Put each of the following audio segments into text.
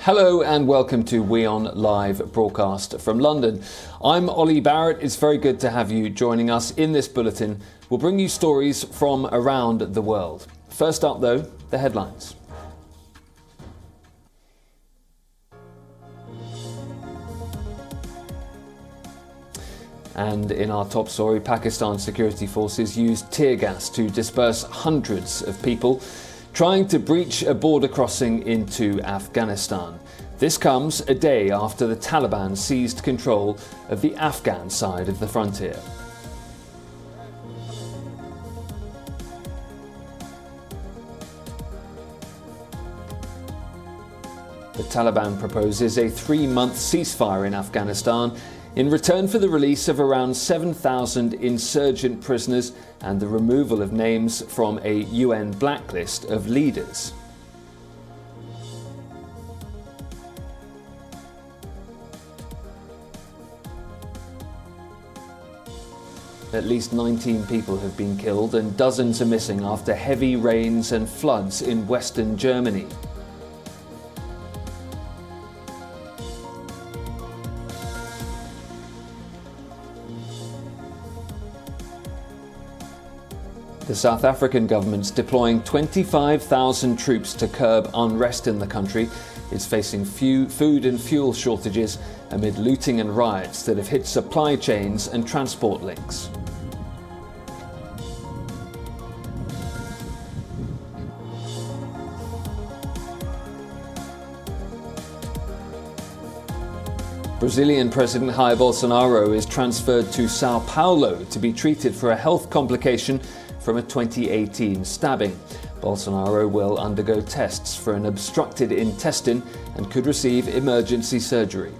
Hello and welcome to WION Live broadcast from London. I'm Ollie Barrett. It's very good to have you joining us. In this bulletin, we'll bring you stories from around the world. First up though, the headlines. And in our top story, Pakistan security forces used tear gas to disperse hundreds of people trying to breach a border crossing into Afghanistan. This comes a day after the Taliban seized control of the Afghan side of the frontier. The Taliban proposes a 3-month ceasefire in Afghanistan in return for the release of around 7,000 insurgent prisoners and the removal of names from a UN blacklist of leaders. At least 19 people have been killed and dozens are missing after heavy rains and floods in western Germany. The South African government's deploying 25,000 troops to curb unrest in the country. It's facing food and fuel shortages amid looting and riots that have hit supply chains and transport links. Brazilian President Jair Bolsonaro is transferred to Sao Paulo to be treated for a health complication from a 2018 stabbing. Bolsonaro will undergo tests for an obstructed intestine and could receive emergency surgery.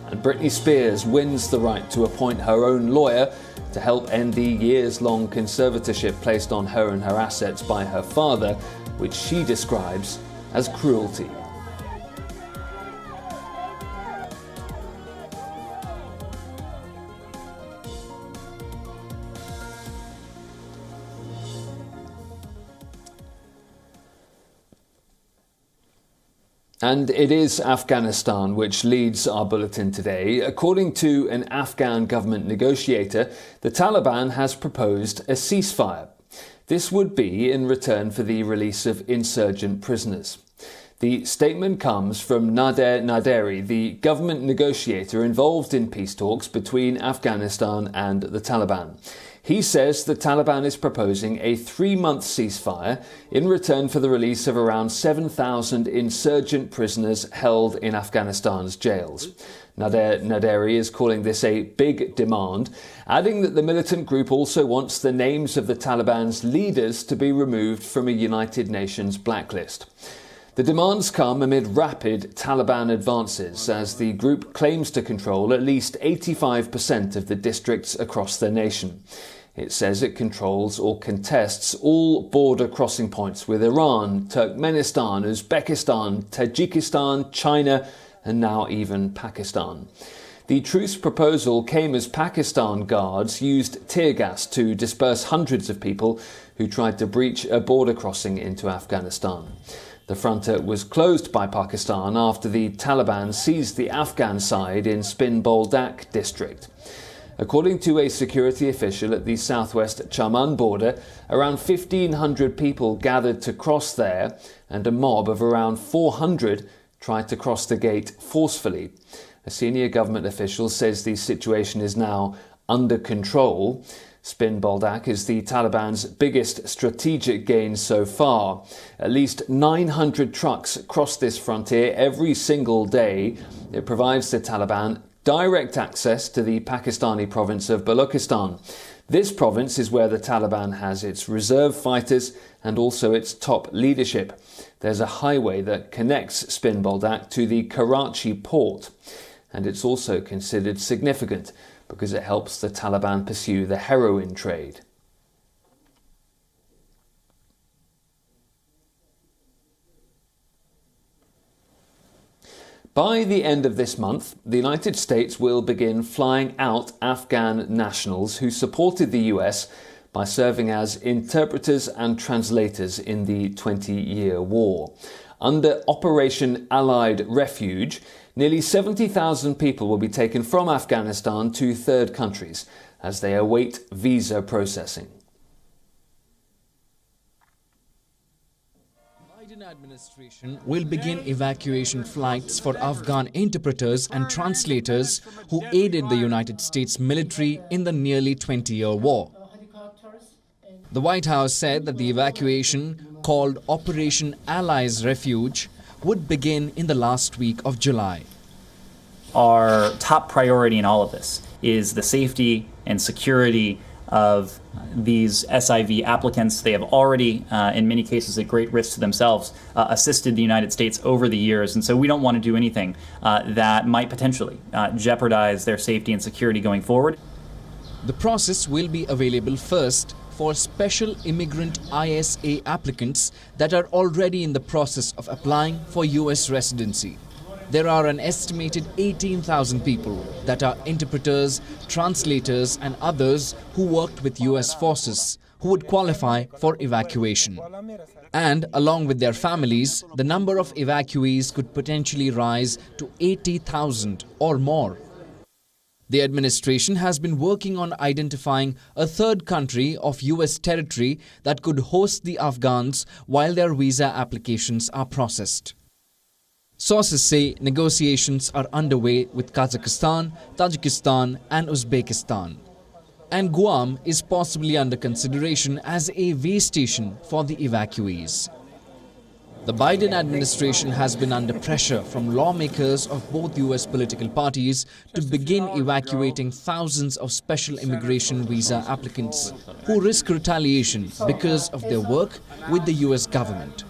And Britney Spears wins the right to appoint her own lawyer to help end the years-long conservatorship placed on her and her assets by her father, which she describes as cruelty. And it is Afghanistan which leads our bulletin today. According to an Afghan government negotiator, the Taliban has proposed a ceasefire. This would be in return for the release of insurgent prisoners. The statement comes from Nader Naderi, the government negotiator involved in peace talks between Afghanistan and the Taliban. He says the Taliban is proposing a 3-month ceasefire in return for the release of around 7,000 insurgent prisoners held in Afghanistan's jails. Nader Naderi is calling this a big demand, adding that the militant group also wants the names of the Taliban's leaders to be removed from a United Nations blacklist. The demands come amid rapid Taliban advances as the group claims to control at least 85% of the districts across the nation. It says it controls or contests all border crossing points with Iran, Turkmenistan, Uzbekistan, Tajikistan, China, and now even Pakistan. The truce proposal came as Pakistan guards used tear gas to disperse hundreds of people who tried to breach a border crossing into Afghanistan. The frontier was closed by Pakistan after the Taliban seized the Afghan side in Spin Boldak district. According to a security official at the southwest Chaman border, around 1,500 people gathered to cross there, and a mob of around 400 tried to cross the gate forcefully. A senior government official says the situation is now under control. Spin Boldak is the Taliban's biggest strategic gain so far. At least 900 trucks cross this frontier every single day. It provides the Taliban direct access to the Pakistani province of Balochistan. This province is where the Taliban has its reserve fighters and also its top leadership. There's a highway that connects Spin Boldak to the Karachi port, and it's also considered significant because it helps the Taliban pursue the heroin trade. By the end of this month, the United States will begin flying out Afghan nationals who supported the US by serving as interpreters and translators in the 20-year war. Under Operation Allied Refuge, nearly 70,000 people will be taken from Afghanistan to third countries as they await visa processing. The Biden administration will begin evacuation flights for Afghan interpreters and translators who aided the United States military in the nearly 20-year war. The White House said that the evacuation, called Operation Allies Refuge, would begin in the last week of July. Our top priority in all of this is the safety and security of these SIV applicants. They have already, in many cases at great risk to themselves, assisted the United States over the years. And so we don't want to do anything that might potentially jeopardize their safety and security going forward. The process will be available first for special immigrant ISA applicants that are already in the process of applying for US residency. There are an estimated 18,000 people that are interpreters, translators and others who worked with US forces who would qualify for evacuation. And along with their families, the number of evacuees could potentially rise to 80,000 or more. The administration has been working on identifying a third country of US territory that could host the Afghans while their visa applications are processed. Sources say negotiations are underway with Kazakhstan, Tajikistan and Uzbekistan. And Guam is possibly under consideration as a way station for the evacuees. The Biden administration has been under pressure from lawmakers of both US political parties to begin evacuating thousands of special immigration visa applicants who risk retaliation because of their work with the US government.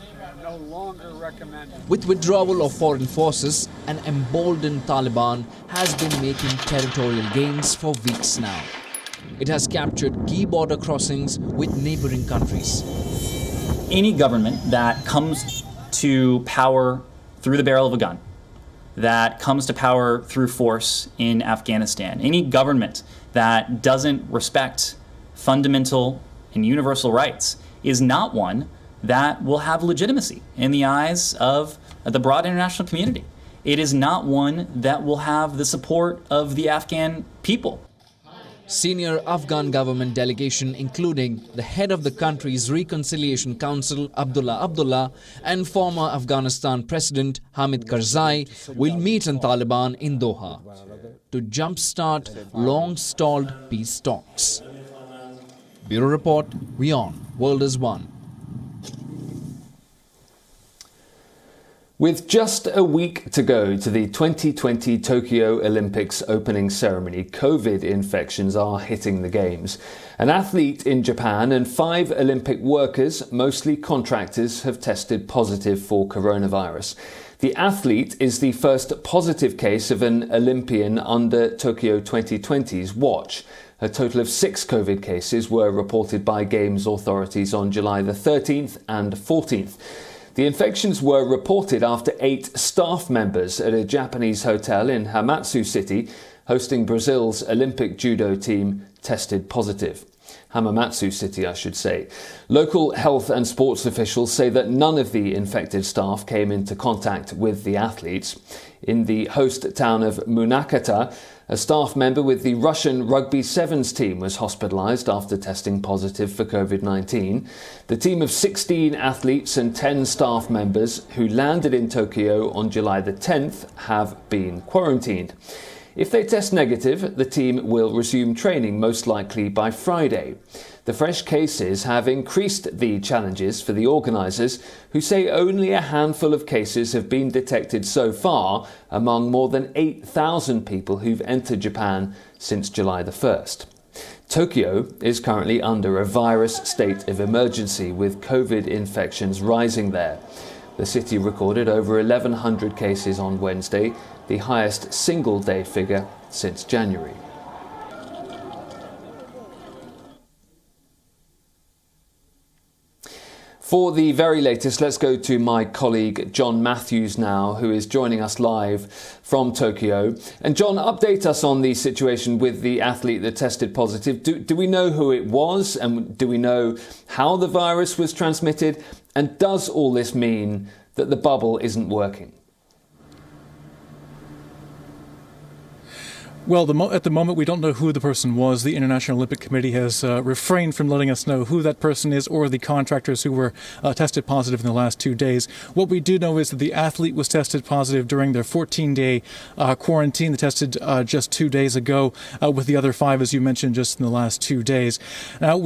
With withdrawal of foreign forces, an emboldened Taliban has been making territorial gains for weeks now. It has captured key border crossings with neighboring countries. Any government that comes to power through the barrel of a gun, that comes to power through force in Afghanistan, any government that doesn't respect fundamental and universal rights is not one that will have legitimacy in the eyes of the broad international community. It is not one that will have the support of the Afghan people. Senior Afghan government delegation, including the head of the country's Reconciliation Council, Abdullah, and former Afghanistan President Hamid Karzai, will meet in Taliban in Doha to jumpstart long-stalled peace talks. Bureau Report, WION, World is One. With just a week to go to the 2020 Tokyo Olympics opening ceremony, COVID infections are hitting the Games. An athlete in Japan and 5 Olympic workers, mostly contractors, have tested positive for coronavirus. The athlete is the first positive case of an Olympian under Tokyo 2020's watch. A total of 6 COVID cases were reported by Games authorities on July the 13th and 14th. The infections were reported after 8 staff members at a Japanese hotel in Hamamatsu City, hosting Brazil's Olympic judo team, tested positive. Hamamatsu City, I should say. Local health and sports officials say that none of the infected staff came into contact with the athletes. In the host town of Munakata, a staff member with the Russian Rugby Sevens team was hospitalized after testing positive for COVID-19. The team of 16 athletes and 10 staff members who landed in Tokyo on July the 10th have been quarantined. If they test negative, the team will resume training most likely by Friday. The fresh cases have increased the challenges for the organisers, who say only a handful of cases have been detected so far among more than 8,000 people who've entered Japan since July the 1st. Tokyo is currently under a virus state of emergency, with COVID infections rising there. The city recorded over 1,100 cases on Wednesday, the highest single-day figure since January. For the very latest, let's go to my colleague John Matthews now, who is joining us live from Tokyo. And John, update us on the situation with the athlete that tested positive. Do we know who it was, and do we know how the virus was transmitted? And does all this mean that the bubble isn't working? Well, at the moment, we don't know who the person was. The International Olympic Committee has refrained from letting us know who that person is or the contractors who were tested positive in the last 2 days. What we do know is that the athlete was tested positive during their 14-day quarantine. They tested just 2 days ago, with the other 5, as you mentioned, just in the last 2 days. Now,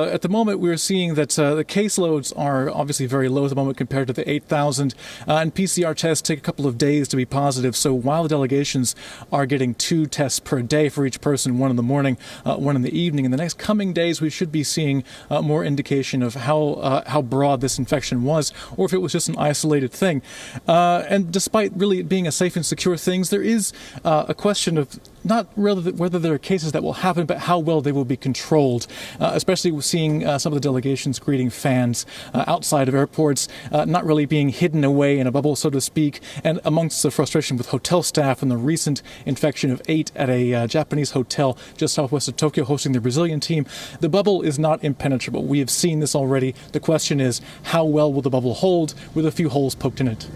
at the moment, we're seeing that the caseloads are obviously very low at the moment compared to the 8,000, and PCR tests take a couple of days to be positive. So while the delegations are getting 2 tests per day for each person, 1 in the morning, 1 in the evening. In the next coming days, we should be seeing more indication of how broad this infection was, or if it was just an isolated thing. And despite really being a safe and secure things, there is a question of not really whether there are cases that will happen, but how well they will be controlled, especially seeing some of the delegations greeting fans outside of airports, not really being hidden away in a bubble, so to speak, and amongst the frustration with hotel staff and the recent infection of 8 at a Japanese hotel just southwest of Tokyo hosting the Brazilian team. The bubble is not impenetrable. We have seen this already. The question is, how well will the bubble hold with a few holes poked in it?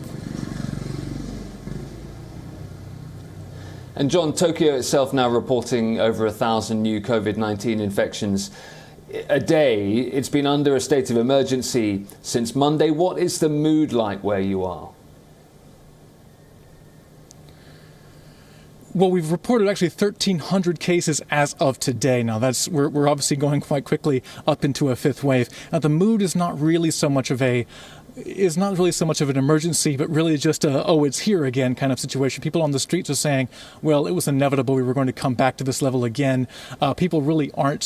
And John, Tokyo itself now reporting over 1,000 new COVID-19 infections a day. It's been under a state of emergency since Monday. What is the mood like where you are? Well, we've reported actually 1,300 cases as of today. Now, we're obviously going quite quickly up into a 5th wave. Now, the mood is not really so much of an emergency, but really just it's here again kind of situation. People on the streets are saying, well, it was inevitable. We were going to come back to this level again. People really aren't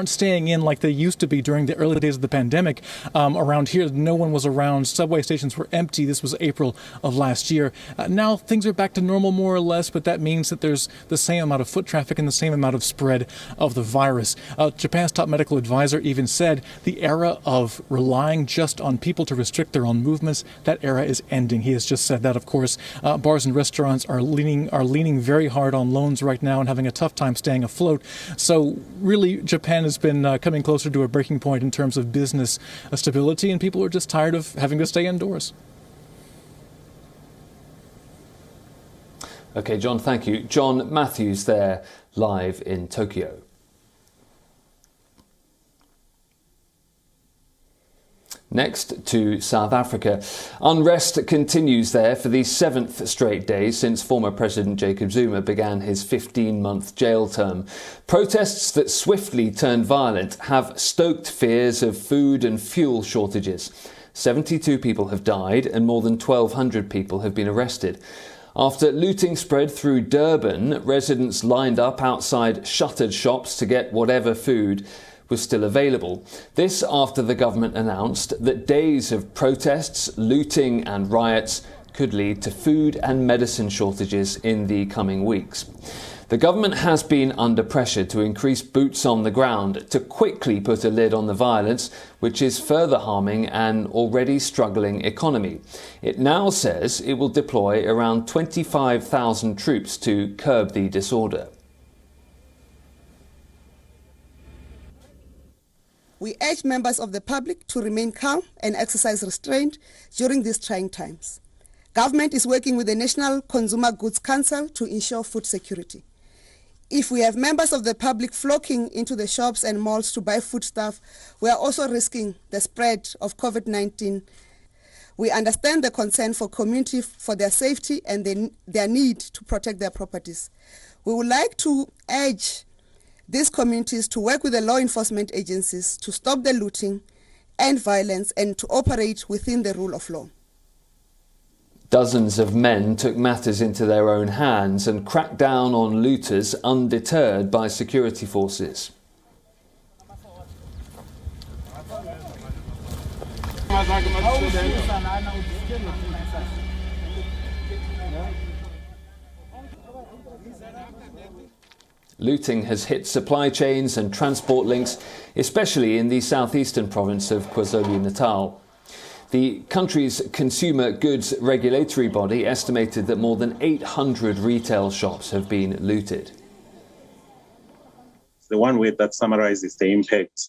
staying in like they used to be during the early days of the pandemic. Around here, no one was around. Subway stations were empty. This was April of last year. Now things are back to normal more or less, but that means that there's the same amount of foot traffic and the same amount of spread of the virus. Japan's top medical advisor even said the era of relying just on people to restrict their own movements, that era is ending. He has just said that, of course. Bars and restaurants are leaning very hard on loans right now and having a tough time staying afloat. So really, Japan has been coming closer to a breaking point in terms of business stability, and people are just tired of having to stay indoors. Okay, John, thank you. John Matthews there, live in Tokyo. Next to South Africa. Unrest continues there for the 7th straight day since former President Jacob Zuma began his 15-month jail term. Protests that swiftly turned violent have stoked fears of food and fuel shortages. 72 people have died and more than 1,200 people have been arrested. After looting spread through Durban, residents lined up outside shuttered shops to get whatever food was still available. This after the government announced that days of protests, looting and riots could lead to food and medicine shortages in the coming weeks. The government has been under pressure to increase boots on the ground to quickly put a lid on the violence, which is further harming an already struggling economy. It now says it will deploy around 25,000 troops to curb the disorder. We urge members of the public to remain calm and exercise restraint during these trying times. Government is working with the National Consumer Goods Council to ensure food security. If we have members of the public flocking into the shops and malls to buy foodstuff, we are also risking the spread of COVID-19. We understand the concern for community for their safety and their need to protect their properties. We would like to urge these communities to work with the law enforcement agencies to stop the looting and violence and to operate within the rule of law. Dozens of men took matters into their own hands and cracked down on looters undeterred by security forces. Looting has hit supply chains and transport links, especially in the southeastern province of KwaZulu-Natal. The country's consumer goods regulatory body estimated that more than 800 retail shops have been looted. The one way that summarizes the impact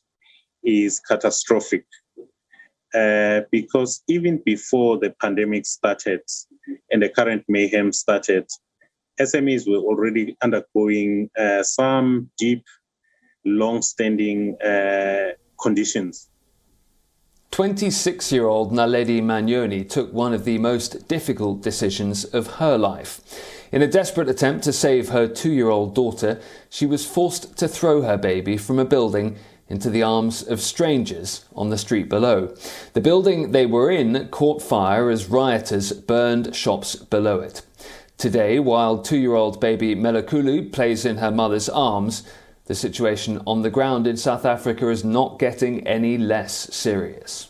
is catastrophic, because even before the pandemic started and the current mayhem started, SMEs were already undergoing some deep, long-standing conditions. 26-year-old Naledi Manyoni took one of the most difficult decisions of her life. In a desperate attempt to save her 2-year-old daughter, she was forced to throw her baby from a building into the arms of strangers on the street below. The building they were in caught fire as rioters burned shops below it. Today, while 2-year-old baby Melakulu plays in her mother's arms, the situation on the ground in South Africa is not getting any less serious.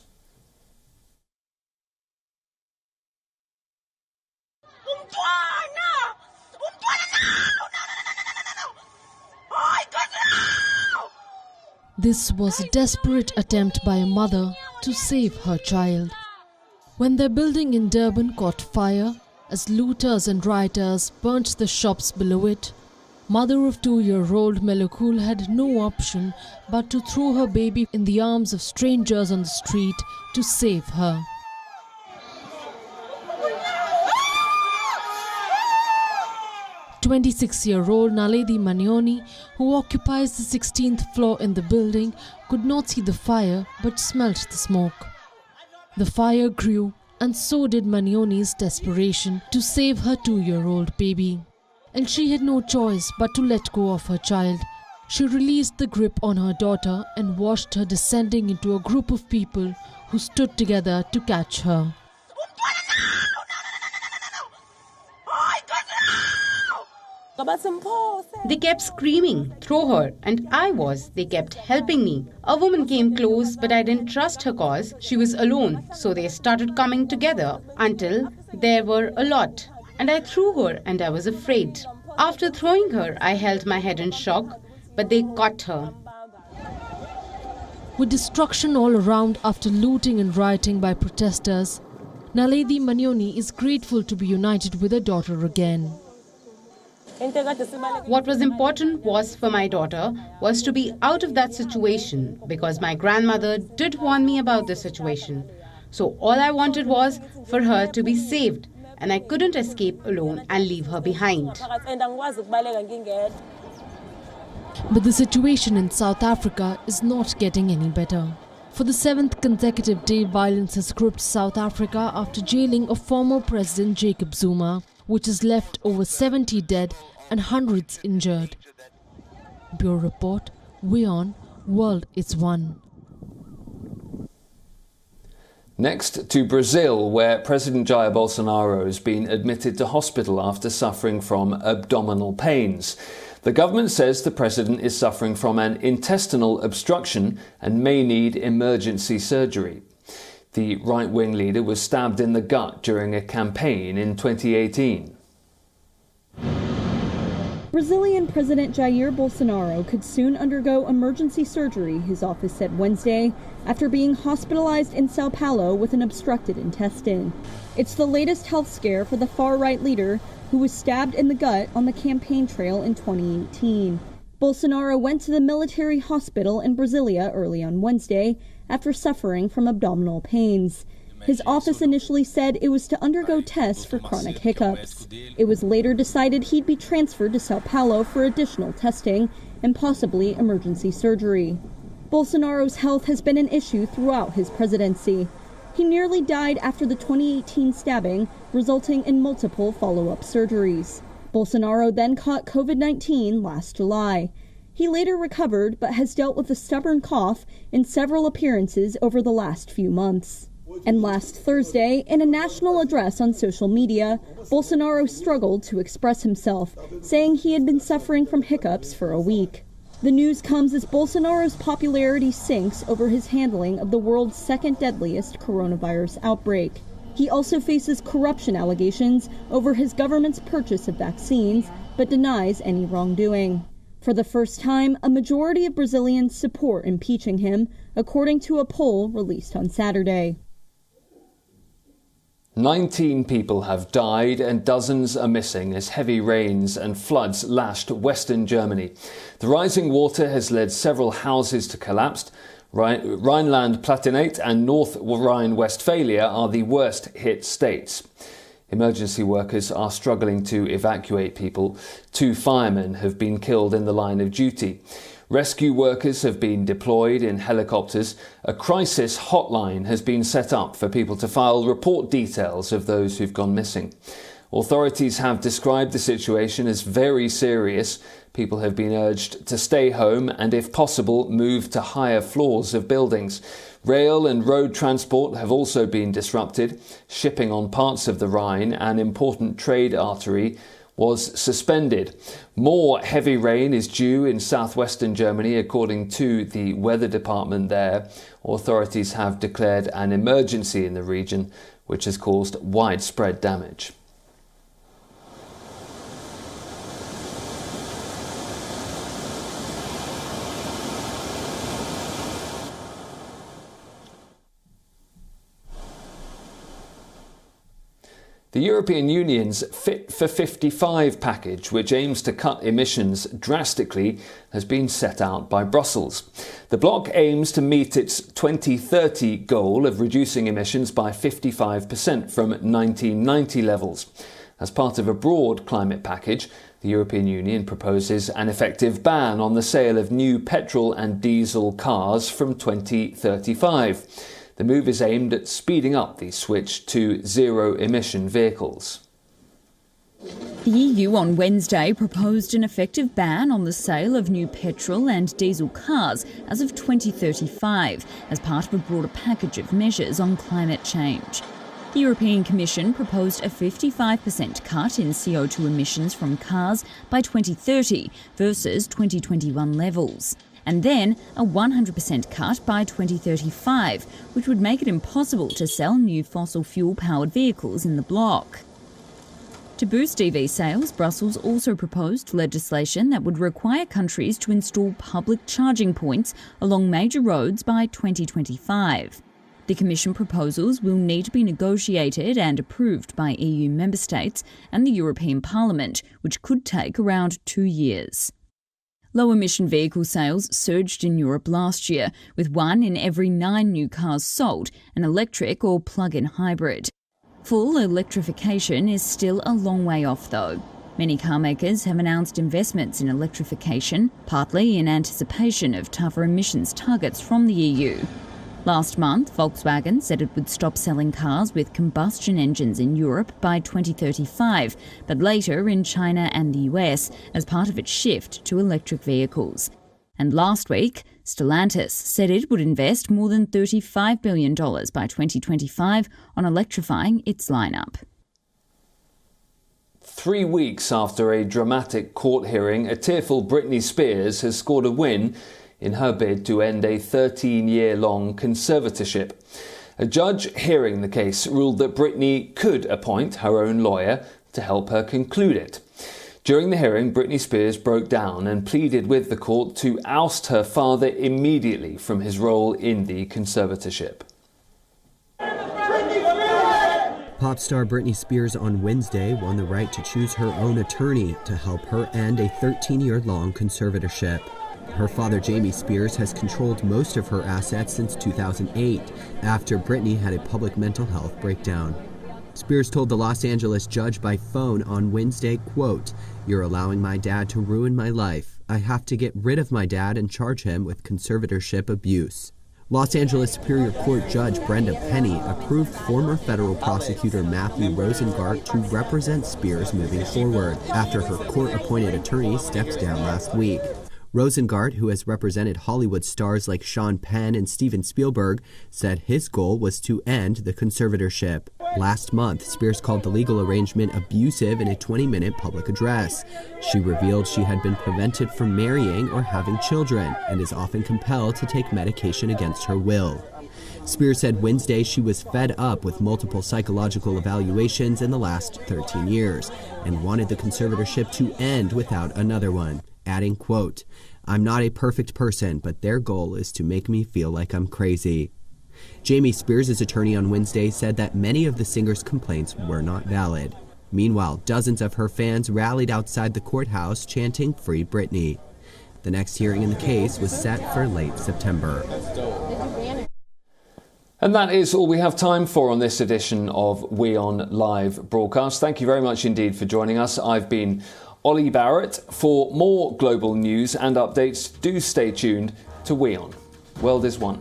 This was a desperate attempt by a mother to save her child. When their building in Durban caught fire, as looters and rioters burnt the shops below it, mother of 2-year-old Melakulu had no option but to throw her baby in the arms of strangers on the street to save her. "26-year-old Naledi Manyoni, who occupies the 16th floor in the building, could not see the fire but smelt the smoke. The fire grew, and so did Manyoni's desperation to save her 2-year-old baby. And she had no choice but to let go of her child. She released the grip on her daughter and watched her descending into a group of people who stood together to catch her. They kept screaming, "Throw her," and they kept helping me. A woman came close, but I didn't trust her cause she was alone, so they started coming together until there were a lot. And I threw her and I was afraid. After throwing her, I held my head in shock, but they caught her. With destruction all around after looting and rioting by protesters, Naledi Manyoni is grateful to be united with her daughter again. What was important was for my daughter was to be out of that situation, because my grandmother did warn me about this situation. So all I wanted was for her to be saved, and I couldn't escape alone and leave her behind. But the situation in South Africa is not getting any better. For the 7th consecutive day, violence has gripped South Africa after jailing of former President Jacob Zuma, which has left over 70 dead and hundreds injured. Bureau Report, WION World is One. Next to Brazil, where President Jair Bolsonaro has been admitted to hospital after suffering from abdominal pains. The government says the president is suffering from an intestinal obstruction and may need emergency surgery. The right-wing leader was stabbed in the gut during a campaign in 2018. Brazilian President Jair Bolsonaro could soon undergo emergency surgery, his office said Wednesday, after being hospitalized in Sao Paulo with an obstructed intestine. It's the latest health scare for the far-right leader who was stabbed in the gut on the campaign trail in 2018. Bolsonaro went to the military hospital in Brasilia early on Wednesday after suffering from abdominal pains. His office initially said it was to undergo tests for chronic hiccups. It was later decided he'd be transferred to Sao Paulo for additional testing and possibly emergency surgery. Bolsonaro's health has been an issue throughout his presidency. He nearly died after the 2018 stabbing, resulting in multiple follow-up surgeries. Bolsonaro then caught COVID-19 last July. He later recovered but has dealt with a stubborn cough in several appearances over the last few months. And last Thursday, in a national address on social media, Bolsonaro struggled to express himself, saying he had been suffering from hiccups for a week. The news comes as Bolsonaro's popularity sinks over his handling of the world's second deadliest coronavirus outbreak. He also faces corruption allegations over his government's purchase of vaccines, but denies any wrongdoing. For the first time, a majority of Brazilians support impeaching him, according to a poll released on Saturday. 19 people have died and dozens are missing as heavy rains and floods lashed western Germany. The rising water has led several houses to collapse. Rhineland-Palatinate and North Rhine-Westphalia are the worst hit states. Emergency workers are struggling to evacuate people. 2 firemen have been killed in the line of duty. Rescue workers have been deployed in helicopters. A crisis hotline has been set up for people to file report details of those who've gone missing. Authorities have described the situation as very serious. People have been urged to stay home and, if possible, move to higher floors of buildings. Rail and road transport have also been disrupted. Shipping on parts of the Rhine, an important trade artery, was suspended. More heavy rain is due in southwestern Germany, according to the weather department there. Authorities have declared an emergency in the region, which has caused widespread damage. The European Union's Fit for 55 package, which aims to cut emissions drastically, has been set out by Brussels. The bloc aims to meet its 2030 goal of reducing emissions by 55% from 1990 levels. As part of a broad climate package, the European Union proposes an effective ban on the sale of new petrol and diesel cars from 2035. The move is aimed at speeding up the switch to zero-emission vehicles. The EU on Wednesday proposed an effective ban on the sale of new petrol and diesel cars as of 2035 as part of a broader package of measures on climate change. The European Commission proposed a 55% cut in CO2 emissions from cars by 2030 versus 2021 levels, and then a 100% cut by 2035, which would make it impossible to sell new fossil fuel-powered vehicles in the bloc. To boost EV sales, Brussels also proposed legislation that would require countries to install public charging points along major roads by 2025. The Commission proposals will need to be negotiated and approved by EU member states and the European Parliament, which could take around 2 years. Low-emission vehicle sales surged in Europe last year, with 1 in every 9 new cars sold an electric or plug-in hybrid. Full electrification is still a long way off, though. Many car makers have announced investments in electrification, partly in anticipation of tougher emissions targets from the EU. Last month, Volkswagen said it would stop selling cars with combustion engines in Europe by 2035, but later in China and the US as part of its shift to electric vehicles. And last week, Stellantis said it would invest more than $35 billion by 2025 on electrifying its lineup. 3 weeks after a dramatic court hearing, a tearful Britney Spears has scored a win in her bid to end a 13-year-long conservatorship. A judge hearing the case ruled that Britney could appoint her own lawyer to help her conclude it. During the hearing, Britney Spears broke down and pleaded with the court to oust her father immediately from his role in the conservatorship. Pop star Britney Spears on Wednesday won the right to choose her own attorney to help her end a 13-year-long conservatorship. Her father, Jamie Spears, has controlled most of her assets since 2008, after Britney had a public mental health breakdown. Spears told the Los Angeles judge by phone on Wednesday, quote, "You're allowing my dad to ruin my life. I have to get rid of my dad and charge him with conservatorship abuse." Los Angeles Superior Court Judge Brenda Penny approved former federal prosecutor Matthew Rosengart to represent Spears moving forward after her court-appointed attorney stepped down last week. Rosengart, who has represented Hollywood stars like Sean Penn and Steven Spielberg, said his goal was to end the conservatorship. Last month, Spears called the legal arrangement abusive in a 20-minute public address. She revealed she had been prevented from marrying or having children and is often compelled to take medication against her will. Spears said Wednesday she was fed up with multiple psychological evaluations in the last 13 years and wanted the conservatorship to end without another one. adding, quote, "I'm not a perfect person, but their goal is to make me feel like I'm crazy." Jamie Spears' attorney on Wednesday said that many of the singer's complaints were not valid. Meanwhile, dozens of her fans rallied outside the courthouse chanting "Free Britney." The next hearing in the case was set for late September. And that is all we have time for on this edition of WION Live Broadcast. Thank you very much indeed for joining us. I've been Ollie Barrett. For more global news and updates, do stay tuned to WION. World is one.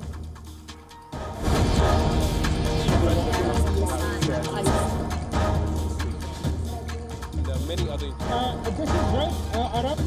This is right, Arab.